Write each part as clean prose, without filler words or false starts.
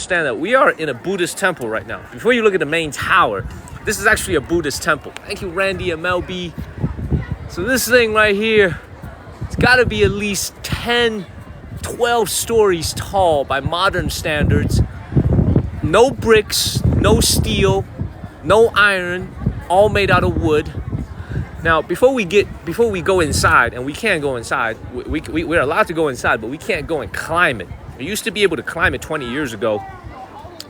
understand that we are in a Buddhist temple right now. Before you look at the main tower, this is actually a Buddhist temple. Thank you, Randy and Mel B. So this thing right here, it's got to be at least 10, 12 stories tall by modern standards. No bricks, no steel, no iron, all made out of wood. Now, before we go inside, and we can go inside, we're allowed to go inside, but we can't go and climb it. We used to be able to climb it 20 years ago,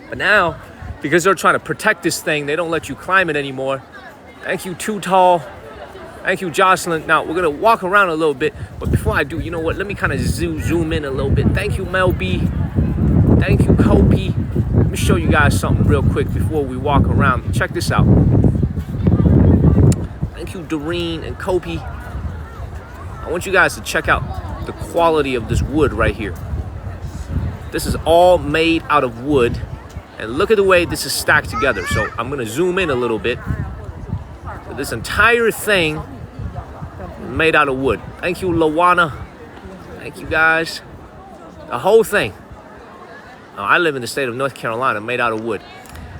but now, because they're trying to protect this thing, they don't let you climb it anymore. Thank you, Too Tall. Thank you, Jocelyn. Now, we're gonna walk around a little bit, but before I do, you know what? Let me kind of zoom in a little bit. Thank you, Mel B. Thank you, Kopi. Let me show you guys something real quick before we walk around. Check this out. Thank you, Doreen and Kopi. I want you guys to check out the quality of this wood right here. This is all made out of wood, and look at the way this is stacked together. So I'm gonna zoom in a little bit. So this entire thing is made out of wood. Thank you, Lawana. Thank you, guys. The whole thing. I live in the state of North Carolina, made out of wood.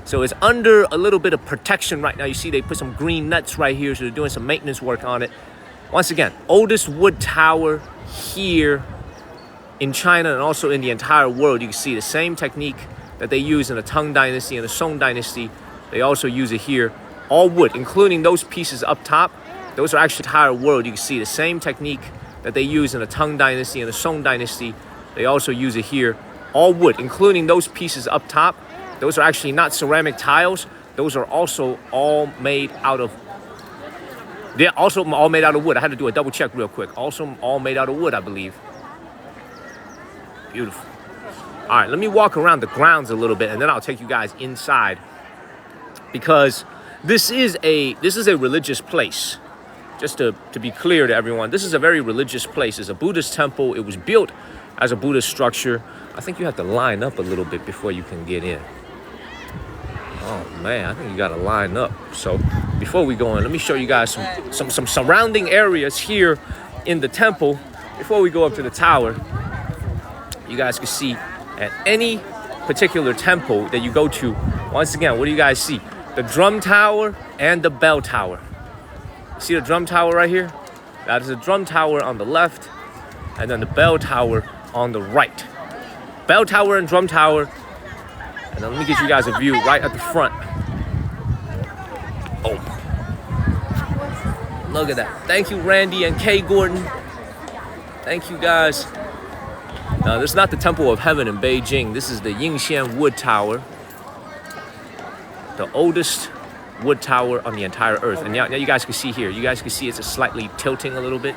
So it's under a little bit of protection right now. You see they put some green nuts right here, so they're doing some maintenance work on it. Once again, oldest wood tower here in China and also in the entire world. You can see the same technique that they use in the Tang Dynasty and the Song Dynasty. They also use it here. All wood, including those pieces up top. Those are actually the entire world. You can see the same technique that they use in the Tang Dynasty and the Song Dynasty. They also use it here. All wood, including those pieces up top. Those are actually not ceramic tiles. Those are also all made out of, they're also all made out of wood. I had to do a double check real quick. Also all made out of wood, I believe. Beautiful. All right, let me walk around the grounds a little bit, and then I'll take you guys inside, because this is a religious place. Just to be clear to everyone, this is a very religious place. It's a Buddhist temple. It was built as a Buddhist structure. I think you have to line up a little bit before you can get in. Oh man, I think you gotta line up. So before we go in, let me show you guys some surrounding areas here in the temple before we go up to the tower. You guys can see at any particular temple that you go to, once again, what do you guys see? The drum tower and the bell tower. See the drum tower right here? That is the drum tower on the left, and then the bell tower on the right. Bell tower and drum tower. And then let me get you guys a view right at the front. Oh, look at that. Thank you, Randy and Kay Gordon. Thank you, guys. Now, this is not the Temple of Heaven in Beijing. This is the Yingxian Wood Tower, the oldest wood tower on the entire earth. And now you guys can see here. You guys can see it's slightly tilting a little bit.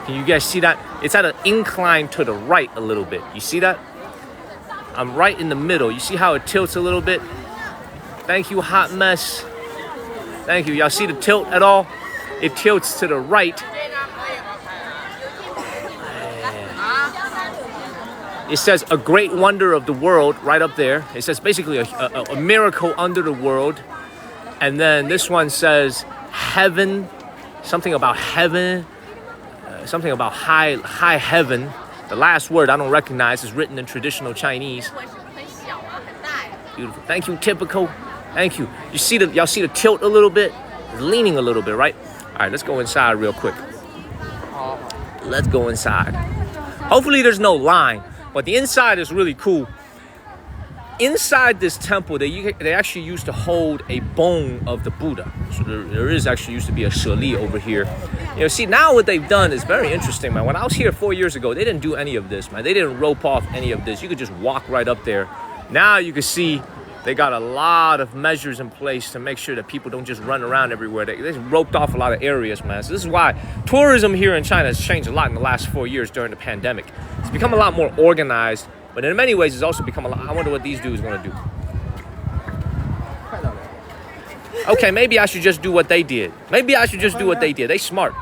Can you guys see that? It's at an incline to the right a little bit. You see that? I'm right in the middle. You see how it tilts a little bit? Thank you, Hot Mess. Thank you. Y'all see the tilt at all? It tilts to the right. It says a great wonder of the world right up there. It says basically a miracle under the world. And then this one says heaven, something about heaven, something about high heaven. The last word I don't recognize is written in traditional Chinese. Beautiful. Thank you, Typical. Thank you. Y'all see the tilt a little bit? It's leaning a little bit, right? All right, let's go inside real quick. Let's go inside. Hopefully there's no line, but the inside is really cool. Inside this temple, they actually used to hold a bone of the Buddha. So there is actually used to be a sheli over here. You know, see, now what they've done is very interesting, man. When I was here 4 years ago, they didn't do any of this, man. They didn't rope off any of this. You could just walk right up there. Now you can see they got a lot of measures in place to make sure that people don't just run around everywhere. They roped off a lot of areas, man. So this is why tourism here in China has changed a lot in the last 4 years during the pandemic. It's become a lot more organized. But in many ways, it's also become a lot. I wonder what these dudes want to do. Okay, maybe I should just do what they did. Maybe I should just do what they did. They smart.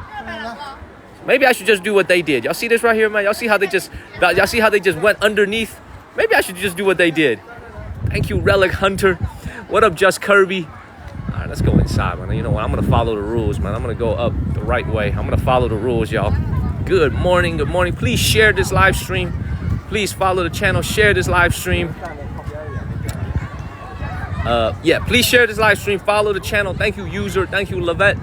Maybe I should just do what they did. Y'all see this right here, man? Y'all see how they just went underneath? Maybe I should just do what they did. Thank you, Relic Hunter. What up, Just Kirby? All right, let's go inside, man. You know what? I'm going to follow the rules, man. I'm going to go up the right way. I'm going to follow the rules, y'all. Good morning. Good morning. Please share this live stream. Please follow the channel, share this live stream. Yeah, please share this live stream. Follow the channel. Thank you, user. Thank you, Lavette.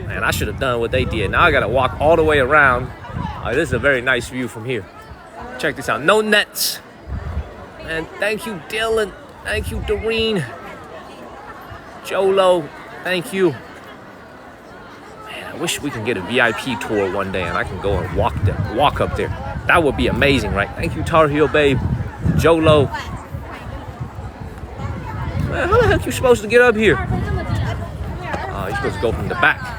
Man, I should have done what they did. Now I gotta walk all the way around. This is a very nice view from here. Check this out. No nets. And thank you, Dylan. Thank you, Doreen. Jolo. Thank you. Man, I wish we can get a VIP tour one day and I can go and walk up there. That would be amazing, right? Thank you, Tar Heel Babe. Jolo. Man, how the heck you supposed to get up here? You're supposed to go from the back.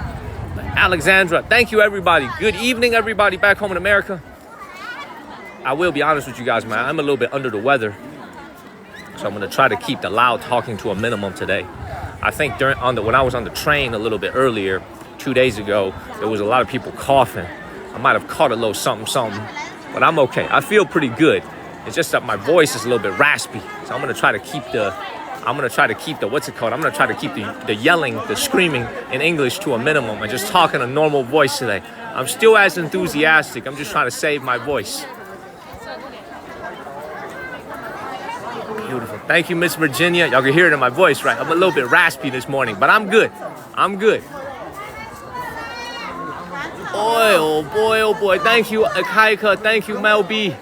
Alexandra, thank you, everybody. Good evening, everybody back home in America. I will be honest with you guys, man. I'm a little bit under the weather. So I'm going to try to keep the loud talking to a minimum today. I think when I was on the train a little bit earlier, 2 days ago, there was a lot of people coughing. I might have caught a little something, but I'm okay. I feel pretty good. It's just that my voice is a little bit raspy. So I'm going to try to keep the what's it called? I'm going to try to keep the yelling, the screaming in English to a minimum and just talk in a normal voice today. I'm still as enthusiastic. I'm just trying to save my voice. Beautiful. Thank you, Miss Virginia. Y'all can hear it in my voice, right? I'm a little bit raspy this morning, but I'm good. I'm good. Oh boy, oh boy. Thank you, Akaika. Thank you, Mel B.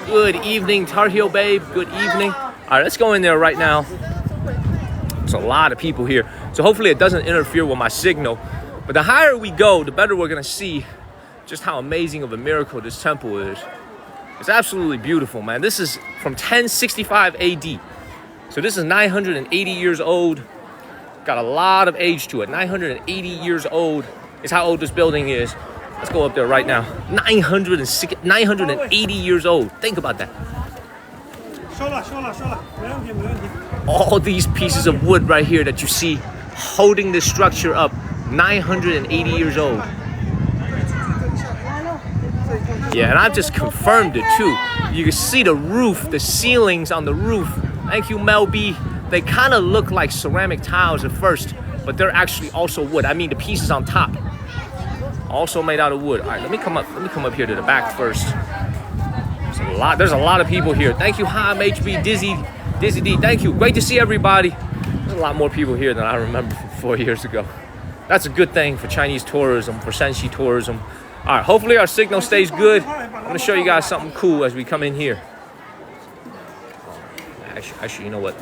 Good evening, Tar Heel Babe. Good evening. All right, let's go in there right now. There's a lot of people here. So hopefully it doesn't interfere with my signal. But the higher we go, the better we're going to see just how amazing of a miracle this temple is. It's absolutely beautiful, man. This is from 1065 AD. So this is 980 years old. Got a lot of age to it. 980 years old is how old this building is. Let's go up there right now. 980 years old. Think about that. All these pieces of wood right here that you see holding this structure up, 980 years old. Yeah, and I've just confirmed it too. You can see the roof, the ceilings on the roof. Thank you, Mel B. They kind of look like ceramic tiles at first, but they're actually also wood. I mean, the pieces on top, also made out of wood. All right, let me come up here to the back first. There's a lot of people here. Thank you, Ham HB, Dizzy D. Thank you. Great to see everybody. There's a lot more people here than I remember from 4 years ago. That's a good thing for Chinese tourism, for Senshi tourism. All right, hopefully our signal stays good. I'm gonna show you guys something cool as we come in here. Actually, you know what?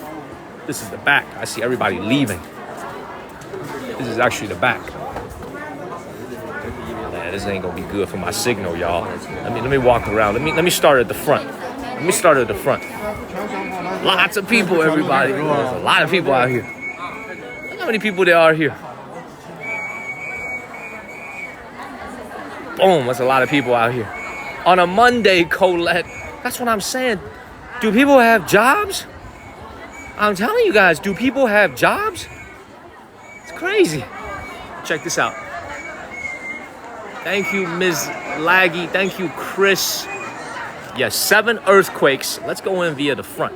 This is the back. I see everybody leaving. This is actually the back. Man, this ain't gonna be good for my signal, y'all. Let me walk around. Let me start at the front. Lots of people, everybody. There's a lot of people out here. Look how many people there are here. Boom, that's a lot of people out here. On a Monday, Colette. That's what I'm saying. Do people have jobs? I'm telling you guys, do people have jobs? It's crazy. Check this out. Thank you, Ms. Laggy. Thank you, Chris. Yes, 7 earthquakes. Let's go in via the front.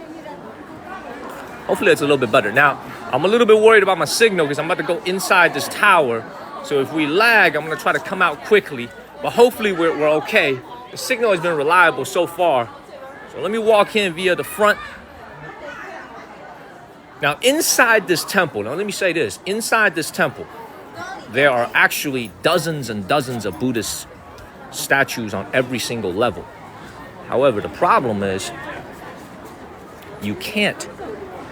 Hopefully it's a little bit better. Now, I'm a little bit worried about my signal because I'm about to go inside this tower. So if we lag, I'm going to try to come out quickly. But hopefully we're okay. The signal has been reliable so far. So let me walk in via the front. Now, inside this temple, now let me say this. Inside this temple, there are actually dozens and dozens of Buddhist statues on every single level. However, the problem is you can't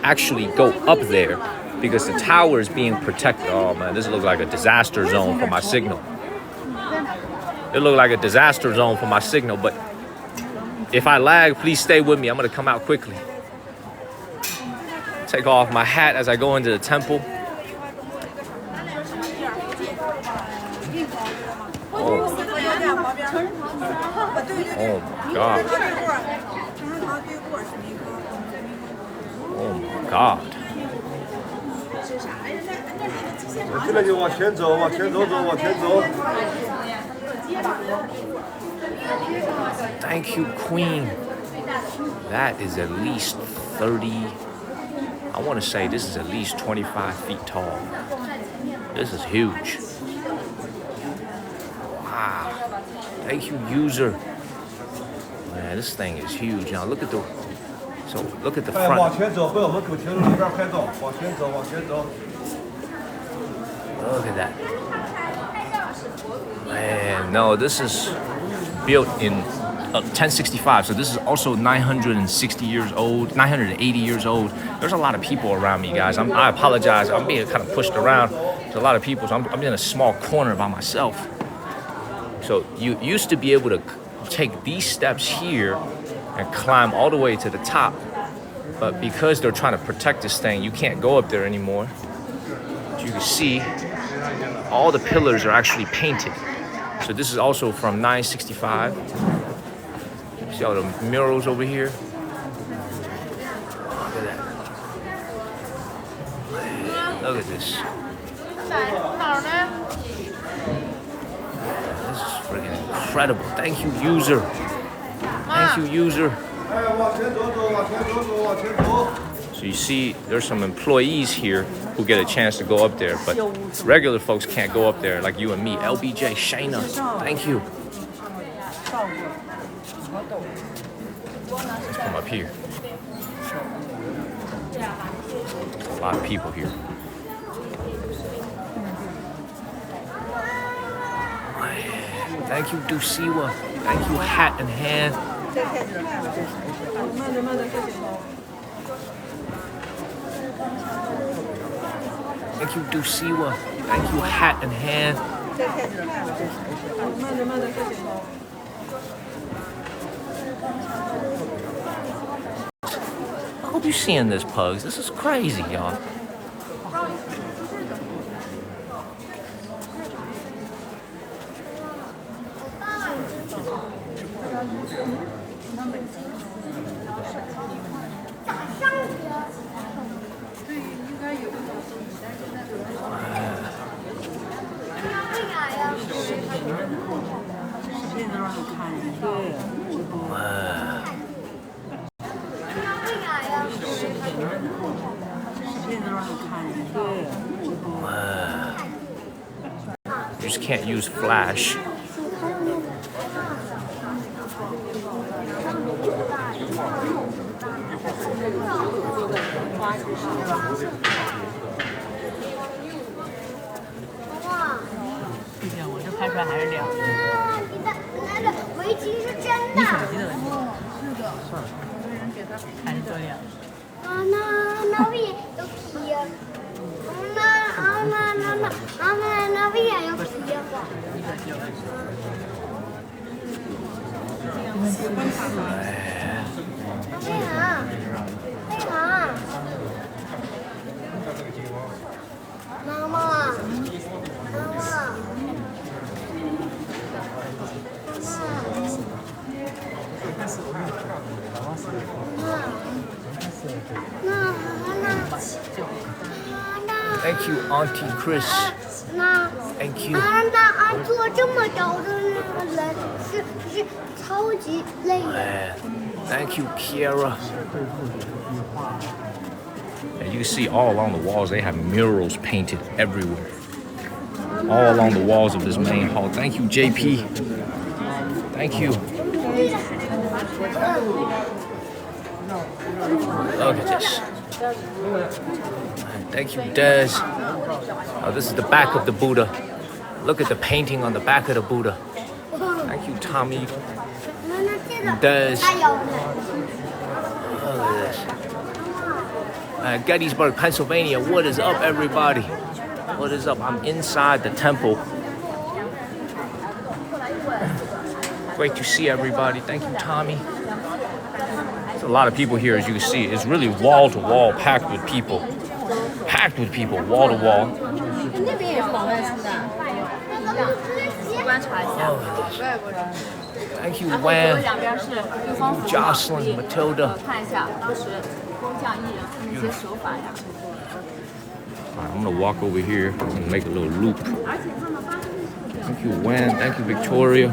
actually go up there because the tower is being protected. Oh man, this looks like a disaster zone for my signal. It looked like a disaster zone for my signal, but if I lag, please stay with me. I'm gonna come out quickly. Take off my hat as I go into the temple. Oh my God. Oh my God. Thank you, Queen. That is at least 30. I want to say this is at least 25 feet tall. This is huge. Wow. Thank you, user. Man, this thing is huge. Now look at So look at the front. Look at that. Man, no, this is built in 1065, so this is also 960 years old, 980 years old. There's a lot of people around me, guys. I apologize. I'm being kind of pushed around. There's a lot of people, so I'm in a small corner by myself. So you used to be able to take these steps here and climb all the way to the top. But because they're trying to protect this thing, you can't go up there anymore. As you can see, all the pillars are actually painted. So this is also from 965. See all the murals over here? Look at that. Look at this. This is freaking incredible. Thank you, user. Thank you, user. So you see, there's some employees here who get a chance to go up there, but regular folks can't go up there like you and me. LBJ, Shayna, thank you. Let's come up here. A lot of people here. Thank you, Dusiwa. Thank you, Hat in Hand. Thank you, Dusiwa. Thank you, Hat in Hand. I hope you're seeing this, Pugs. This is crazy, y'all. You just can't use flash. Thank you, Auntie Chris. Thank you. Thank you, Kiara. And you can see all along the walls, they have murals painted everywhere. All along the walls of this main hall. Thank you, JP. Thank you. Look at this. Thank you, Des. Oh, this is the back of the Buddha. Look at the painting on the back of the Buddha. Thank you, Tommy. Des. Look at this. Gettysburg, Pennsylvania. What is up, everybody? What is up? I'm inside the temple. Great to see everybody. Thank you, Tommy. There's a lot of people here, as you can see. It's really wall to wall, packed with people. Packed with people, wall to wall. Thank you, Wan. Jocelyn, Matilda. Right, I'm gonna walk over here and make a little loop. Thank you, Wan. Thank you, Victoria.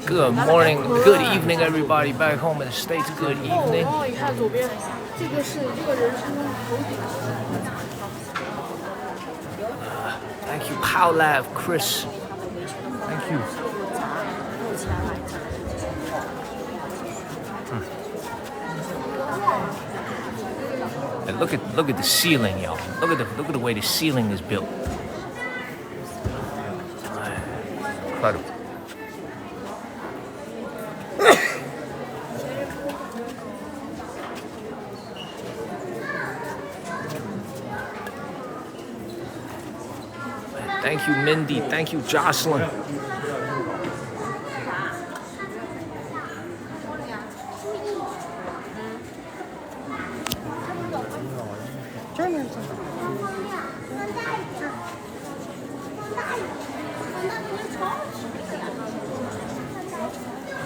Good morning, good evening, everybody back home in the States. Good evening. Thank you, Powlav, Chris. Thank you. And look at the ceiling, y'all. Look at the way the ceiling is built. Incredible. Thank you, Mindy. Thank you, Jocelyn.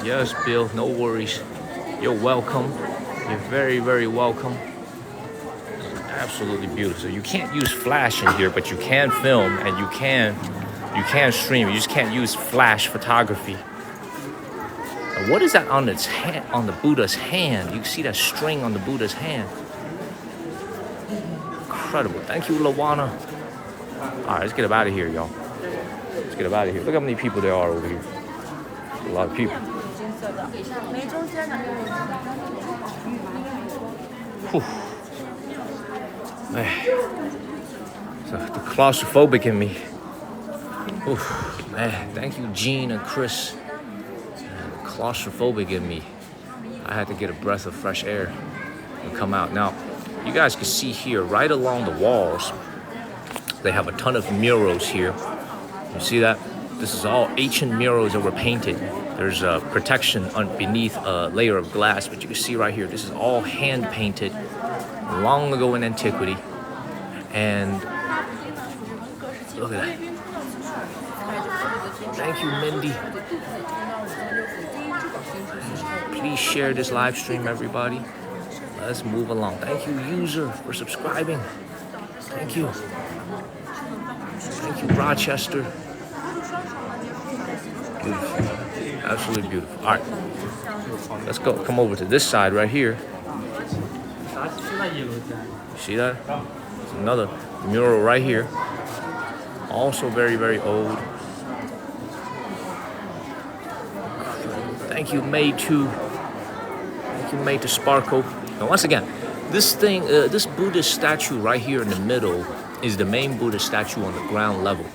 Yes, Bill, no worries. You're welcome. You're very, very welcome. Absolutely beautiful. You can't use flash in here, but you can film and you can stream. You just can't use flash photography. And what is that on its hand, on the Buddha's hand? You can see that string on the Buddha's hand. Incredible. Thank you, Lawana. All right, let's get up out of here, y'all. Let's get up out of here. Look how many people there are over here. A lot of people. Whew. Man. So the claustrophobic in me. Oof, man, thank you, Gene and Chris. The claustrophobic in me. I had to get a breath of fresh air and come out. Now, you guys can see here, right along the walls, they have a ton of murals here. You see that? This is all ancient murals that were painted. There's a protection beneath a layer of glass, but you can see right here, this is all hand painted long ago in antiquity. And look at that. Thank you, Mindy. Please share this live stream, everybody. Let's move along. Thank you, user, for subscribing. Thank you. Thank you, Rochester. Beautiful. Absolutely beautiful. All right. Let's go. Come over to this side right here. See that? There's another mural right here. Also very, very old. Thank you, May to. Thank you, May to Sparkle. Now, once again, this thing, this Buddhist statue right here in the middle is the main Buddhist statue on the ground level.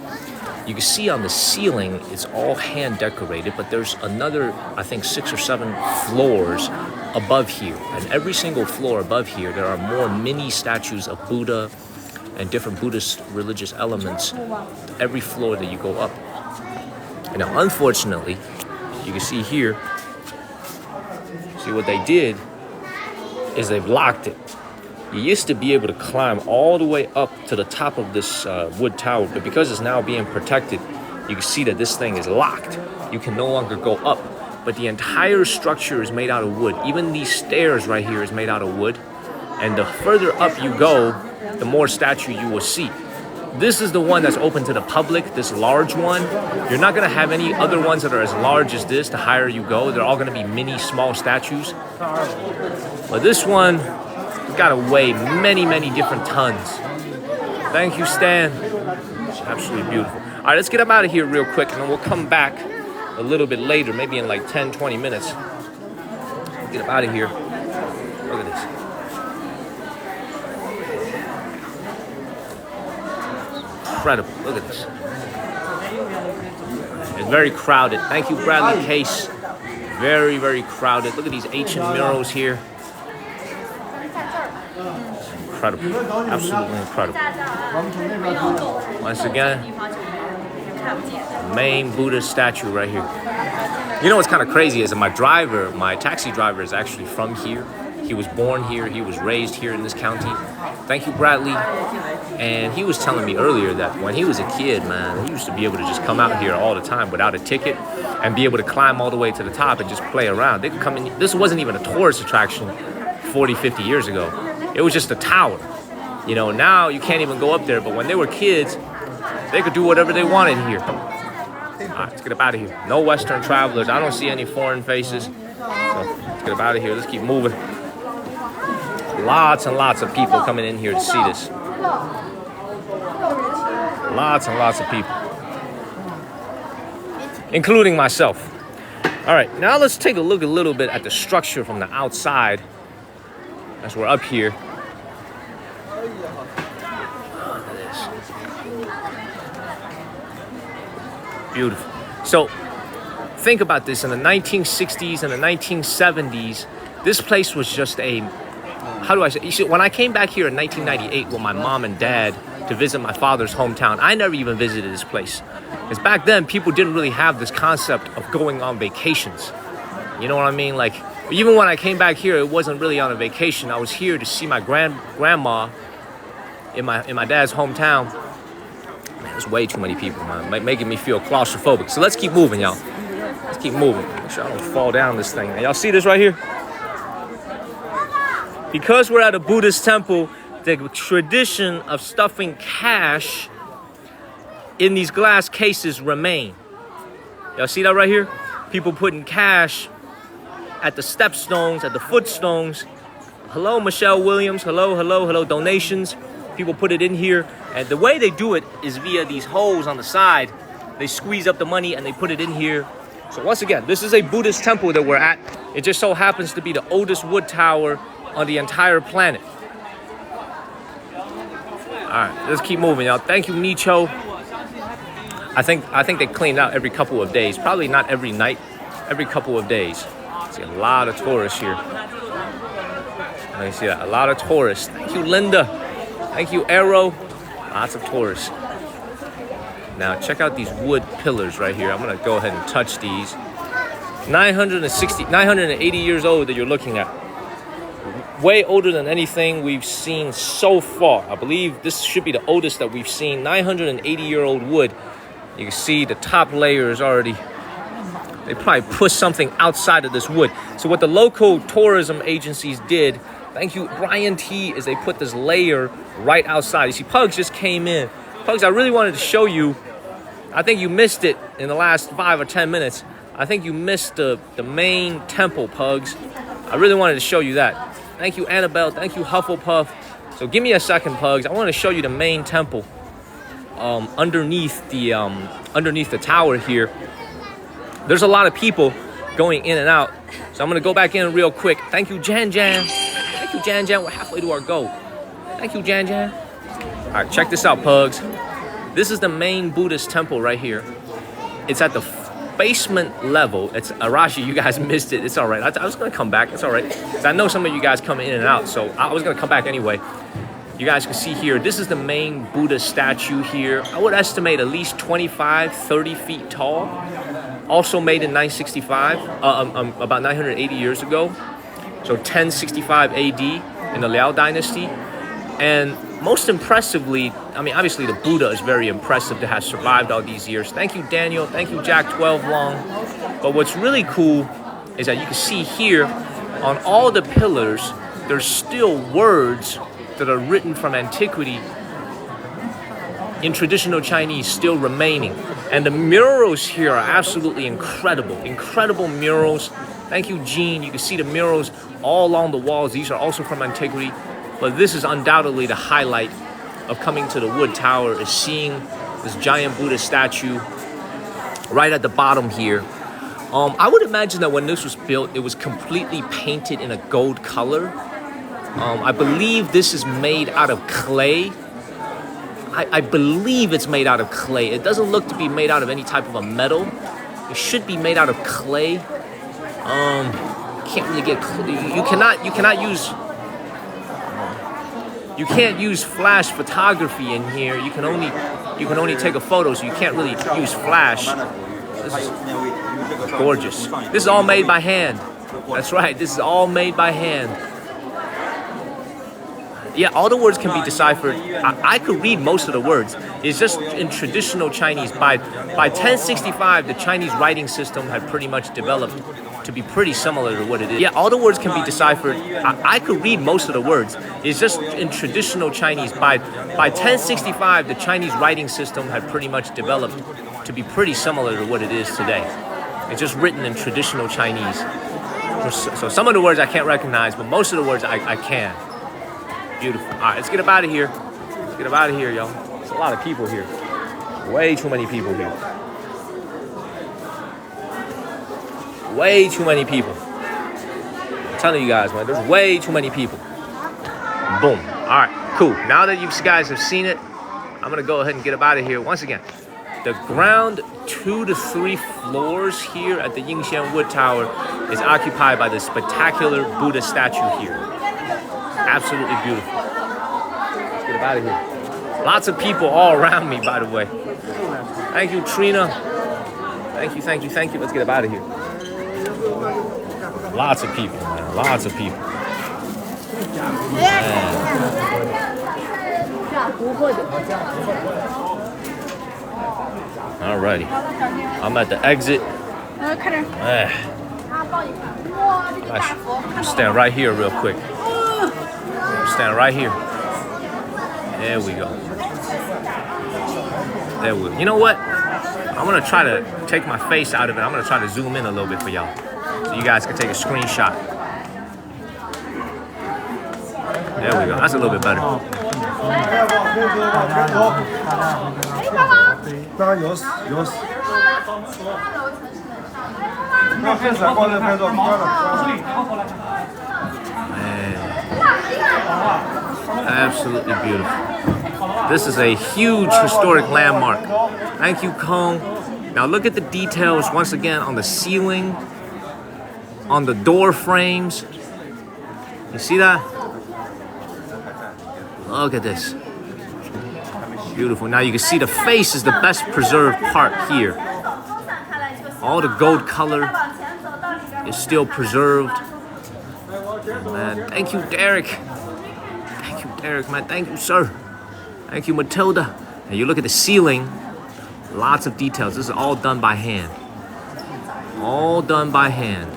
You can see on the ceiling, it's all hand decorated, but there's another, I think, 6 or 7 floors above here. And every single floor above here, there are more mini statues of Buddha and different Buddhist religious elements every floor that you go up. And now, unfortunately, you can see here, see what they did is they've locked it. You used to be able to climb all the way up to the top of this wood tower, but because it's now being protected, you can see that this thing is locked. You can no longer go up, but the entire structure is made out of wood. Even these stairs right here is made out of wood, and the further up you go, the more statue you will see. This is the one that's open to the public, this large one. You're not gonna have any other ones that are as large as this the higher you go. They're all gonna be mini, small statues. But this one, gotta weigh many, many different tons. Thank you, Stan. It's absolutely beautiful. All right, let's get up out of here real quick, and then we'll come back a little bit later, maybe in like 10, 20 minutes. Get up out of here. Look at this. Incredible. Look at this. It's very crowded. Thank you, Bradley Case. Very, very crowded. Look at these ancient murals here. Incredible. Absolutely incredible. Once again, the main Buddha statue right here. You know what's kind of crazy is that my taxi driver is actually from here. He was born here. He was raised here in this county. Thank you, Bradley. And he was telling me earlier that when he was a kid, man, he used to be able to just come out here all the time without a ticket and be able to climb all the way to the top and just play around. They could come in. This wasn't even a tourist attraction 40, 50 years ago. It was just a tower. You know, now you can't even go up there, but when they were kids, they could do whatever they wanted here. All right, let's get up out of here. No Western travelers. I don't see any foreign faces. So let's get up out of here. Let's keep moving. Lots and lots of people coming in here to see this. Lots and lots of people. including myself. All right, now let's take a look a little bit at the structure from the outside as we're up here. Beautiful. So think about this. In the 1960s and the 1970s, this place was just a, how do I say? You see, when I came back here in 1998 with my mom and dad to visit my father's hometown, I never even visited this place. Because back then, people didn't really have this concept of going on vacations. You know what I mean? Like, even when I came back here, it wasn't really on a vacation. I was here to see my grandma in my dad's hometown. Man, there's way too many people, man. Making me feel claustrophobic. So let's keep moving, y'all. Let's keep moving. Make sure I don't fall down this thing. Now, y'all see this right here? Because we're at a Buddhist temple, the tradition of stuffing cash in these glass cases remain. Y'all see that right here? People putting cash at the step stones, at the footstones. Hello, Michelle Williams. Hello, hello, hello. Donations. People put it in here. And the way they do it is via these holes on the side. They squeeze up the money and they put it in here. So once again, this is a Buddhist temple that we're at. It just so happens to be the oldest wood tower on the entire planet. All right, let's keep moving, y'all. Thank you, Nicho. I think they clean out every couple of days. Probably not every night, every couple of days. See a lot of tourists here. Let me see that. A lot of tourists. Thank you, Linda. Thank you, Arrow. Lots of tourists. Now, check out these wood pillars right here. I'm going to go ahead and touch these. 980 years old that you're looking at. Way older than anything we've seen so far. I believe this should be the oldest that we've seen. 980-year-old wood. You can see the top layer is already, they probably pushed something outside of this wood. So what the local tourism agencies did, thank you, Brian T, is they put this layer right outside. You see, Pugs just came in. Pugs, I really wanted to show you. I think you missed it in the last 5 or 10 minutes. I think you missed the main temple, Pugs. I really wanted to show you that. Thank you, Annabelle. Thank you, Hufflepuff. So give me a second, Pugs. I want to show you the main temple underneath the tower here. There's a lot of people going in and out. So I'm going to go back in real quick. Thank you, Jan Jan. Thank you, Jan Jan. We're halfway to our goal. Thank you, Jan Jan. All right, check this out, Pugs. This is the main Buddhist temple right here. It's at the basement level. It's Arashi, you guys missed it. It's all right. I was going to come back. It's all right. I know some of you guys come in and out, so I was going to come back anyway. You guys can see here, this is the main Buddha statue here. I would estimate at least 25, 30 feet tall. Also made in 965, about 980 years ago. So 1065 AD in the Liao Dynasty. And most impressively, I mean, obviously the Buddha is very impressive to have survived all these years. Thank you, Daniel. Thank you, Jack 12 Long. But what's really cool is that you can see here on all the pillars, there's still words that are written from antiquity in traditional Chinese still remaining. And the murals here are absolutely incredible. Incredible murals. Thank you, Gene. You can see the murals all along the walls. These are also from antiquity. But this is undoubtedly the highlight of coming to the Wood Tower, is seeing this giant Buddha statue right at the bottom here. I would imagine that when this was built, it was completely painted in a gold color. I believe this is made out of clay. I believe it's made out of clay. It doesn't look to be made out of any type of a metal. It should be made out of clay. Can't really get. You can't use flash photography in here. You can only take a photo, so you can't really use flash. This is gorgeous. This is all made by hand. That's right. This is all made by hand. Yeah, all the words can be deciphered. I could read most of the words. It's just in traditional Chinese. By 1065, the Chinese writing system had pretty much developed to be pretty similar to what it is. Yeah, all the words can be deciphered. I could read most of the words. It's just in traditional Chinese. By 1065, the Chinese writing system had pretty much developed to be pretty similar to what it is today. It's just written in traditional Chinese. So some of the words I can't recognize, but most of the words I can. Beautiful. All right, let's get up out of here. Let's get up out of here, y'all. There's a lot of people here. Way too many people here. Way too many people. I'm telling you guys, man, there's way too many people. Boom. All right, cool. Now that you guys have seen it, I'm gonna go ahead and get up out of here. Once again, the ground 2 to 3 floors here at the Yingxian Wood Tower is occupied by the spectacular Buddha statue here. Absolutely beautiful. Let's get up out of here. Lots of people all around me, by the way. Thank you, Trina. Thank you, thank you, thank you. Let's get up out of here. Lots of people, man. Lots of people. Alrighty. I'm at the exit. I'm stand right here real quick. Stand right here. There we go. There we go. You know what? I'm gonna try to take my face out of it. I'm gonna try to zoom in a little bit for y'all, so you guys can take a screenshot. There we go. That's a little bit better. Man. Absolutely beautiful. This is a huge historic landmark. Thank you, Kang. Now look at the details once again on the ceiling, on the door frames. You see that? Look at this. Beautiful. Now you can see the face is the best preserved part here. All the gold color is still preserved. Man, thank you, Derek. Thank you, Derek, man. Thank you, sir. Thank you, Matilda. And you look at the ceiling, lots of details. This is all done by hand. All done by hand.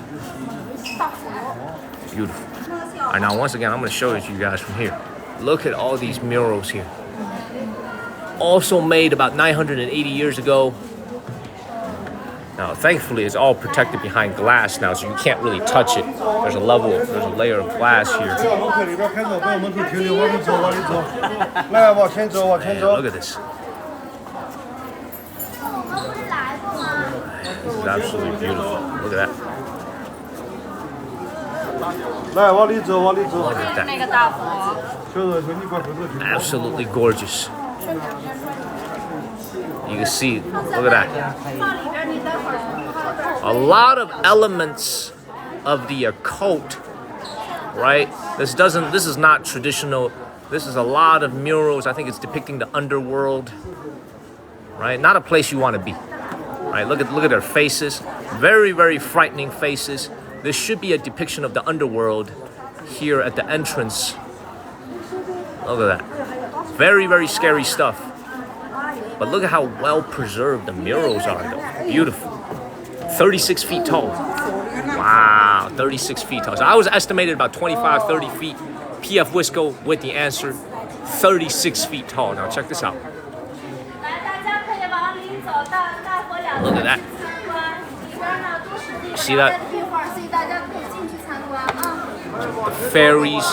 Beautiful. All right, now once again, I'm gonna show it to you guys from here. Look at all these murals here. Also made about 980 years ago. Now, thankfully, it's all protected behind glass now, so you can't really touch it. There's a layer of glass here. Man, look at this. This is absolutely beautiful. Look at that. Look at that. Absolutely gorgeous. You can see, look at that. A lot of elements of the occult, right? This is not traditional. This is a lot of murals. I think it's depicting the underworld, right? Not a place you want to be, right? Look at their faces. Very, very frightening faces. This should be a depiction of the underworld here at the entrance. Look at that. Very, very scary stuff. But look at how well preserved the murals are, though. Beautiful. 36 feet tall. Wow, 36 feet tall. So I was estimated about 25, 30 feet. PF Wisco with the answer. 36 feet tall. Now check this out. Look at that. You see that? The fairies.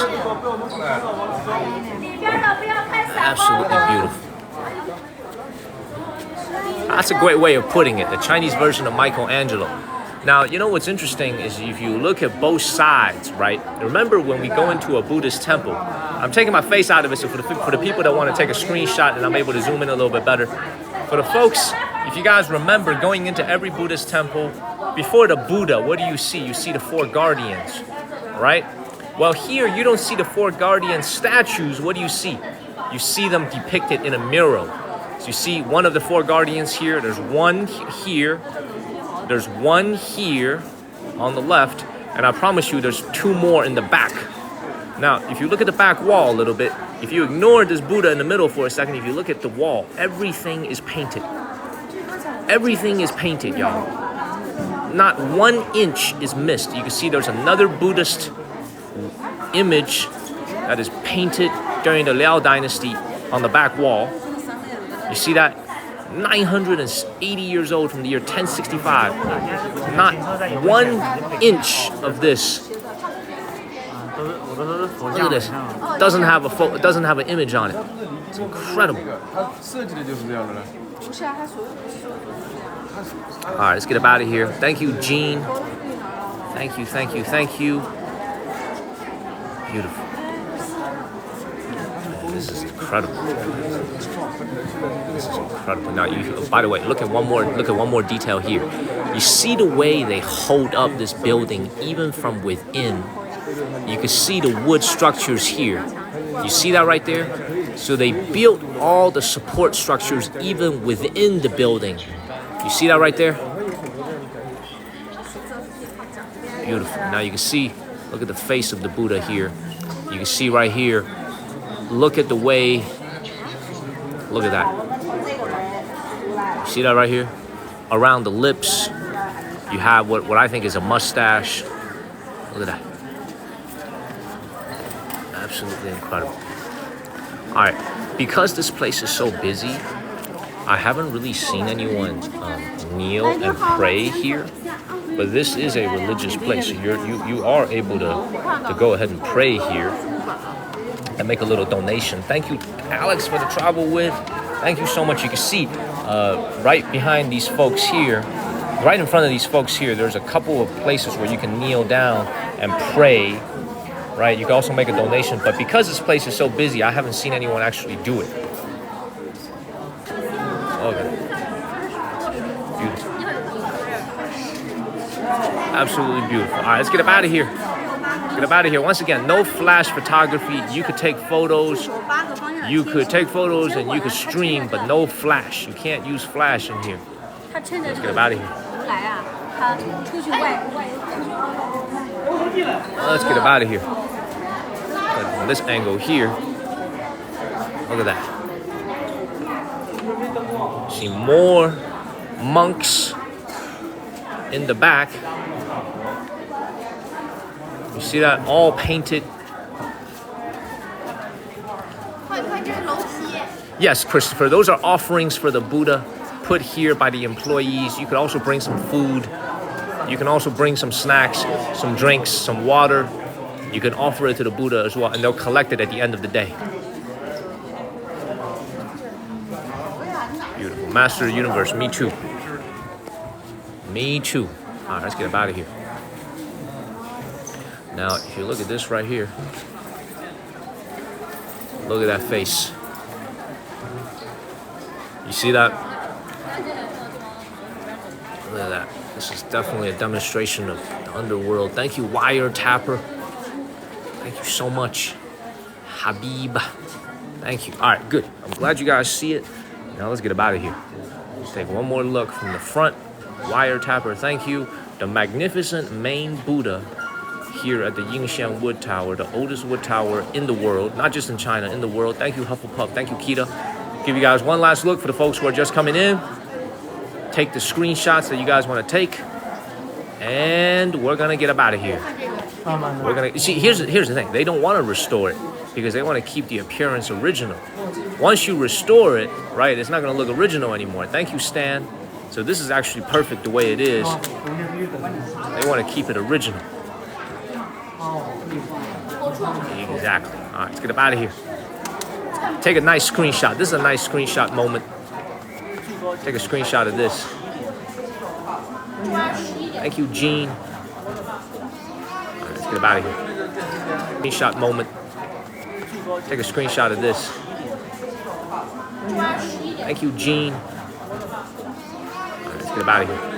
Absolutely beautiful. That's a great way of putting it, the Chinese version of Michelangelo. Now, you know what's interesting is if you look at both sides, right? Remember when we go into a Buddhist temple, I'm taking my face out of it, so for the people that want to take a screenshot and I'm able to zoom in a little bit better. For the folks, if you guys remember going into every Buddhist temple, before the Buddha, what do you see? You see the 4 guardians, right? Well, here you don't see the 4 guardian statues. What do you see? You see them depicted in a mural. So you see one of the 4 guardians here. There's one here. There's one here on the left. And I promise you there's 2 more in the back. Now, if you look at the back wall a little bit, if you ignore this Buddha in the middle for a second, if you look at the wall, everything is painted. Everything is painted, y'all. Not 1 inch is missed. You can see there's another Buddhist image that is painted during the Liao Dynasty on the back wall. You see that? 980 years old from the year 1065. Not 1 inch of this. Look at this. Doesn't have an image on it. It's incredible. All right, let's get up out of here. Thank you, Gene. Thank you, thank you, thank you. Beautiful. Man, this is incredible. This is incredible. Now, by the way, look at one more detail here. You see the way they hold up this building, even from within. You can see the wood structures here. You see that right there? So they built all the support structures even within the building. You see that right there? Beautiful. Now you can see, look at the face of the Buddha here. You can see right here, look at the way, look at that. You see that right here? Around the lips, you have what I think is a mustache. Look at that. Absolutely incredible. All right, because this place is so busy, I haven't really seen anyone kneel and pray here. But this is a religious place, so you are able to go ahead and pray here and make a little donation. Thank you, Alex, for the travel with. Thank you so much. You can see right behind these folks here, right in front of these folks here, there's a couple of places where you can kneel down and pray. Right? You can also make a donation, but because this place is so busy, I haven't seen anyone actually do it. Okay. Beautiful. Absolutely beautiful. All right, let's get up out of here. Get up out of here. Once again, no flash photography. You could take photos. You could take photos and you could stream, but no flash. You can't use flash in here. Let's get up out of here. Let's get up out of here. From this angle here, look at that. See more monks in the back. You see that? All painted. Yes, Christopher, those are offerings for the Buddha put here by the employees. You could also bring some food. You can also bring some snacks, some drinks, some water. You can offer it to the Buddha as well, and they'll collect it at the end of the day. Beautiful. Master of the universe. Me too. Me too. All right, let's get up out of here. Now, if you look at this right here, look at that face. You see that? Look at that. This is definitely a demonstration of the underworld. Thank you, Wiretapper. Thank you so much, Habib. Thank you. All right, good. I'm glad you guys see it. Now let's get up out of here. Let's take one more look from the front. Wiretapper, thank you. The magnificent main Buddha here at the Yingxian Wood Tower, the oldest wood tower in the world, not just in China, in the world. Thank you, Hufflepuff. Thank you, Kita. Give you guys one last look for the folks who are just coming in. Take the screenshots that you guys want to take. And we're going to get up out of here. We're gonna see. Here's the thing. They don't want to restore it because they want to keep the appearance original. Once you restore it, right, it's not going to look original anymore. Thank you, Stan. So this is actually perfect the way it is. They want to keep it original. Exactly. All right, let's get up out of here. Take a nice screenshot. This is a nice screenshot moment. Take a screenshot of this. Thank you, Gene. Get up out of here. Screenshot moment. Take a screenshot of this. Thank you, Gene. All right, let's get up out of here.